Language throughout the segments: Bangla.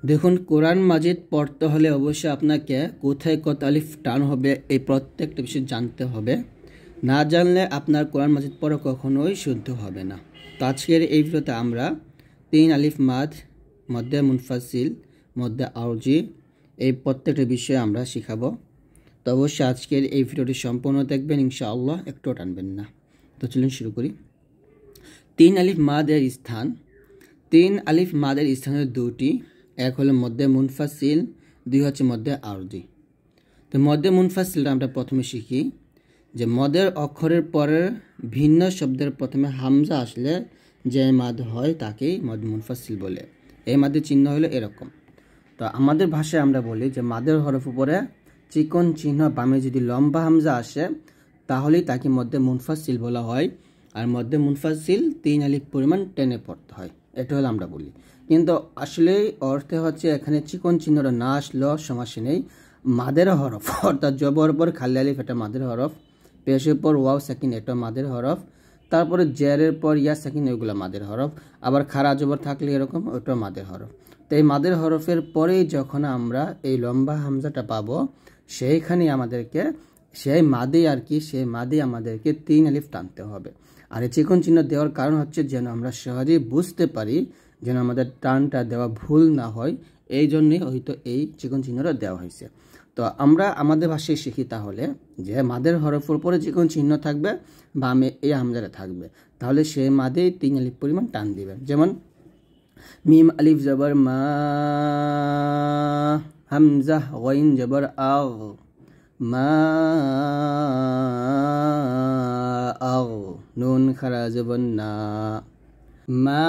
দেখুন, কোরআন মাজিদ পড়তে হলে অবশ্যই আপনাকে কোথায় কত আলিফ টান হবে এই প্রত্যেকটা বিষয় জানতে হবে। না জানলে আপনার কোরআন মাজিদ পড়া কখনোই শুদ্ধ হবে না। তো আজকের এই ভিডিওতে আমরা 3 আলিফ মাদ, মধ্যে মুনফাসিল, মধ্যে আরজি, এই প্রত্যেকটা বিষয়ে আমরা শিখাবো। তো অবশ্যই আজকের এই ভিডিওটি সম্পূর্ণ দেখবেন, ইনশাআল্লাহ একটু টানবেন না। তো চলুন শুরু করি। 3 আলিফ মাদের স্থান। 3 আলিফ মাদের স্থান হলো দুটি, এক হলো মধ্যে মুনফাসিল, দুই হচ্ছে মধ্যে আরজি। তো মধ্যে মুনফাসিলটা আমরা প্রথমে শিখি যে মদের অক্ষরের পরের ভিন্ন শব্দের প্রথমে হামজা আসলে যে মাদ হয় তাকেই মদ মুনফাসিল বলে। এই মাদের চিহ্ন হলো এরকম। তো আমাদের ভাষায় আমরা বলি যে মাদের হরফ উপরে চিকন চিহ্ন বামে যদি লম্বা হামজা আসে তাহলেই তাকে মধ্যে মুনফাসিল বলা হয়। আর মধ্যে মুনফাসিল 3 আলিফ পরিমাণ টেনে পড়তে হয়, এটা হলো আমরা বলি। কিন্তু আসলে অর্থে হচ্ছে এখানে চিকন চিহ্নটা না আসলেও সমস্যা নেই। মাদের হরফ অর্থাৎ জবর পর খালি আলিফ এটা মাদের হরফ, পেশের পর ওয়াও সাকিন এটা মাদের হরফ, তারপরে জেরের পর ইয়া সাকিন এগুলো মাদের হরফ, আবার খাড়া জবর থাকলে এরকম ওটা মাদের হরফ। তো এই মাদের হরফের পরেই যখন আমরা এই লম্বা হামজাটা পাবো সেইখানে আমাদেরকে সেই মাদে আর কি সেই মাদে আমাদেরকে 3 আলিফ টানতে হবে। আর এই চিকন চিহ্ন দেওয়ার কারণ হচ্ছে যেন আমরা সহজেই বুঝতে পারি, যেন আমাদের টানটা দেওয়া ভুল না হয়, এই জন্যই হয়তো এই চিকন চিহ্নটা দেওয়া হয়েছে। তো আমরা আমাদের ভাষায় শিখি তাহলে যে মাদের হরফের উপরে চিকন চিহ্ন থাকবে, বামে এই হামজাটা থাকবে, তাহলে সেই মাদে 3 আলিফ পরিমাণ টান দিবেন। যেমন মিম আলিফ জবর মা, হামজা গইন জবর আগ, মা আগ, নুন খারা জবর না, মা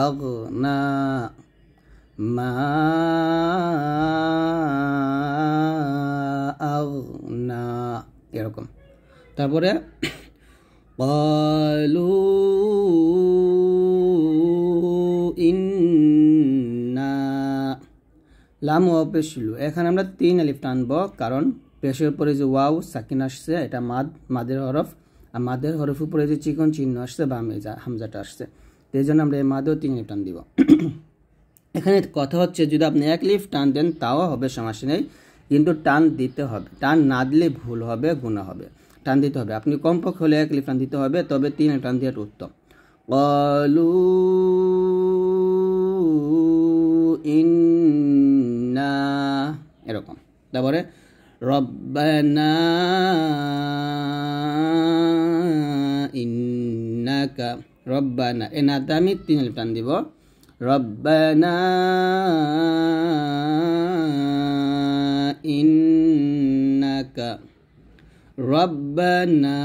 আগনা, মা আগনা, এরকম। তারপরে ক্বালু ইন্না, লাম ওয়াও পেশ লু, এখানে আমরা 3 আলিফ টানবো, কারণ পেশের উপরে যে ওয়াও সাকিন আসছে এটা মাদের হরফ, আর মাদের হরফ উপরে যে চিকন চিহ্ন আসছে বামে যা হামজাটা আসছে, এই জন্য আমরা এই মাদেও 3 আলিফ টান দিব। এখানে কথা হচ্ছে যদি আপনি 1 আলিফ টান দেন তাও হবে, সমস্যা নেই, কিন্তু টান দিতে হবে। টান না দিলে ভুল হবে, গুনাহ হবে। টান দিতে হবে, আপনি কমপক্ষে হলে 1 আলিফ টান দিতে হবে, তবে 3 আলিফ টান দেওয়াটা উত্তম। ক্বালু ইন্না, এরকম। তারপরে রব্বানা ইন্নাকা, রব্বানা এ নাতে আমি 3 আলিফ টান দিব। রব্বানা ইন্নাকা, রব্বানা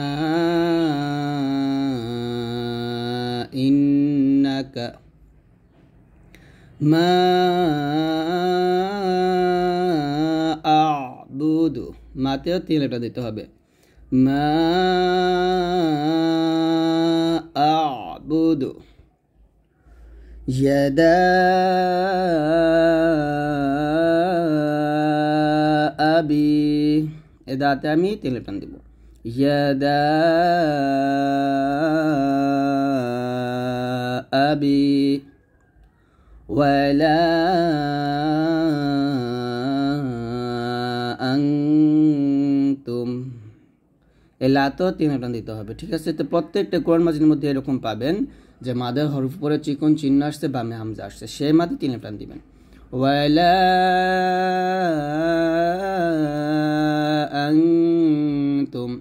ইন্নাকা, মা আ'বুদু, মাতেও 3 আলিফ টান দিতে হবে। মা আ'বুদু, ইয়াদা আবি, এদাতে আমি 3 আলিফ টান দিব। ইয়াদা আবি ওয়ালা আনতুম, এলাতেও 3 আলিফ টান দিতে হবে। ঠিক আছে, তো প্রত্যেকটা কোরআন মাজিদের মধ্যে এরকম পাবেন যে মাদের হরফ পরে চিকন চিহ্ন আসছে, বামে হামজা আসছে, সেই মাদে 3 আলিফ টান দিবেন। ওয়ালা আনতুম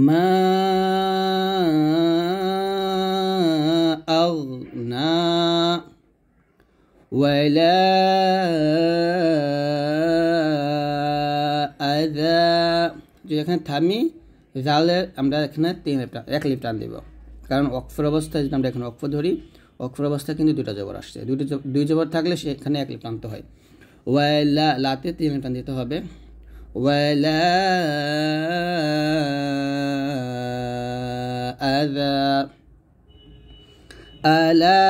মা আগনা ওয়ালা আযা, এখানে থামি জালের আমরা এখানে 1 আলিফ টান দিব, কারণ ওয়াকফের অবস্থায় যদি আমরা এখানে ওয়াকফ ধরি, ওয়াকফের অবস্থায় কিন্তু 2টা জবর আসছে, 2 জবর থাকলে সেখানে 1 আলিফ টানতে হয়। ওয়ালা, লাতে 3 আলিফ টান দিতে হবে। ওয়ালা আযা, আলা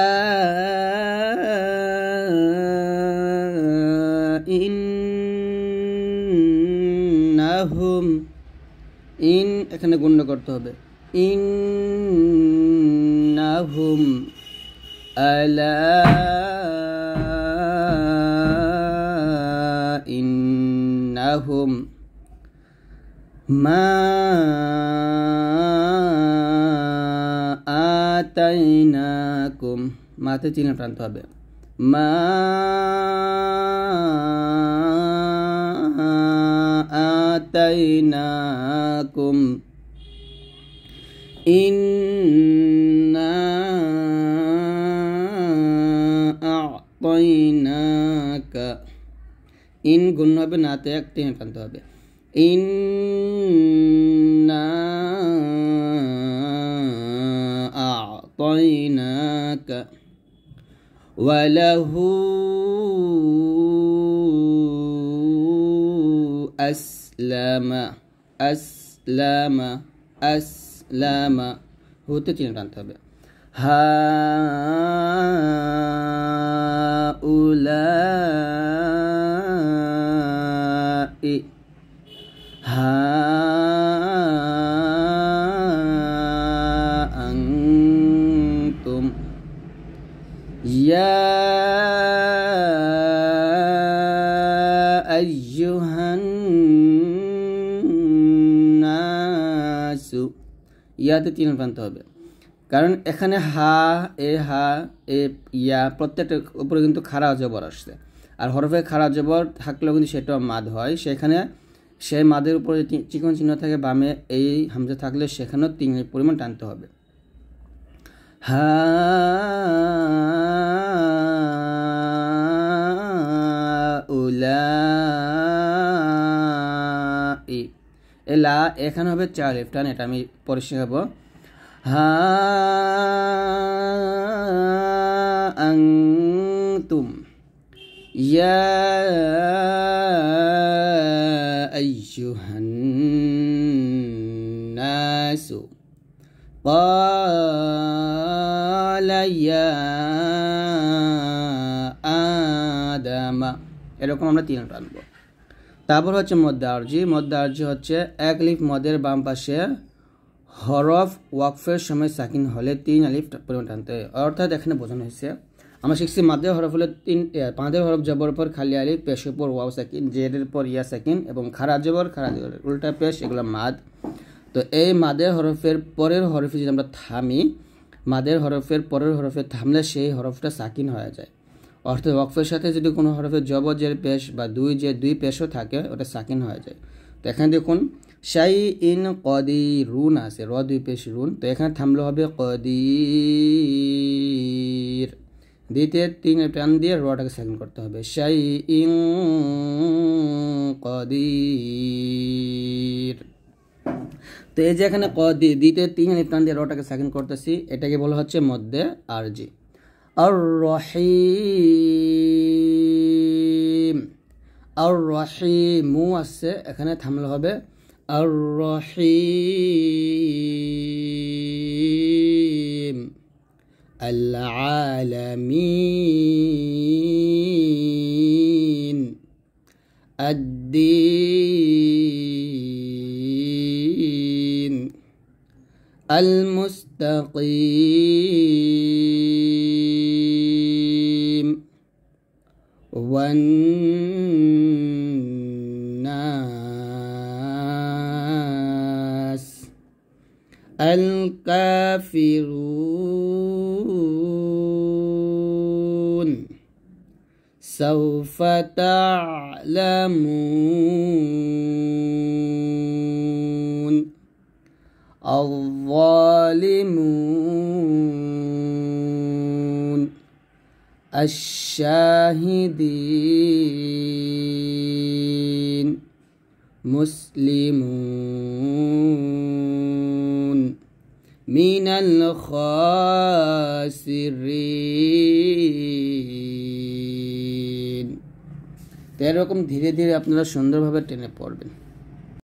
ইন্নাহুম, এখানে গুণ করতে হবে। ইন্নাহুম আলা ইন্নাহুম মা আতাইনাকুম, মাতে চিহ্ন টানতে হবে, মা আতাইনাকুম ইন্না আ'তাইনাকা, ইন গুণ হবে, নাতে এক চিহ্ন টানতে হবে, ইন্না আ'তাইনাকা ওয়ালাহু আসলামা, আসলামা, আসলামা, হতে চিহ্ন টানতে হবে, হাউলাই, আনতুম, ইয়া আইয়ুহান নাসু, ইয়াতে চিহ্ন টানতে হবে, কারণ এখানে হা এ ইয়া প্রত্যেকটা উপরে কিন্তু খাড়া জবর আসছে, আর হরফে খাড়া জবর থাকলেও কিন্তু সেটাও মাদ হয়, সেখানে সেই মাদের উপরে চিকন চিহ্ন থাকে বামে, এই হামজা থাকলে সেখানেও 3 পরিমাণ টানতে হবে। হাউলাই, লা এখানে হবে 4 আলিফ টান, এটা আমি পরে শেখাবো। আনতুম ইয়া আইয়ুহান নাসু ক্বালা ইয়া আদামা, এরকম আমরা 3 টানবো। তারপর হচ্ছে মদ্দে আরজি। মদ্দে আরজি হচ্ছে এক আলিফ মদের বাম পাশে হরফ ওয়াকফের সময় সাকিন হলে 3 আলিফ পরিমাণ টানতে হয়। অর্থাৎ এখানে বোঝানো হয়েছে, আমরা শিখছি মাদের হরফ হলে 5 হরফ জবর পর খালি আলিফ, পেশের পর ওয়াও সাকিন, জেরের পর ইয়া সাকিন এবং খাড়া জবর উল্টা পেশ, এগুলো মাদ। তো এই মাদের হরফের পরের হরফে যদি আমরা থামি, মাদের হরফের পরের হরফে থামলে সেই হরফটা সাকিন হয়ে যায়। অর্থাৎ ওয়াকফের সাথে যদি কোনো হরফের জবর জের পেশ বা দুই পেশও থাকে, ওটা সাকিন হয়ে যায়। তো এখানে দেখুন শাই ইন কদিরুন আছে, র 2 পেশ রুন, তো এখানে থামলে হবে কদির, দ্বিতীয় 3 টান দিয়ে রটাকে সাকিন করতে হবে, শাই ইন কদির। তো এই যে এখানে দ্বিতীয় 3 টান দিয়ে রটাকে সাকিন করতেছি, এটাকে বলা হচ্ছে মদ্দে আরজি। আর রহিম, আর রহিমু আছে, এখানে থামলে হবে আর রহিম। আল আলামিন, আদ-দীন, আল মুস্তাকিম, ওয়ান্নাস, আল কাফিরুন, সাউফা তা'লামুন, আল-যালিমুন, আশ-শাহিদিন, মুসলিমুন, মিনাল খাসিরিন। তো এরকম ধীরে ধীরে আপনারা সুন্দরভাবে টেনে পড়বেন।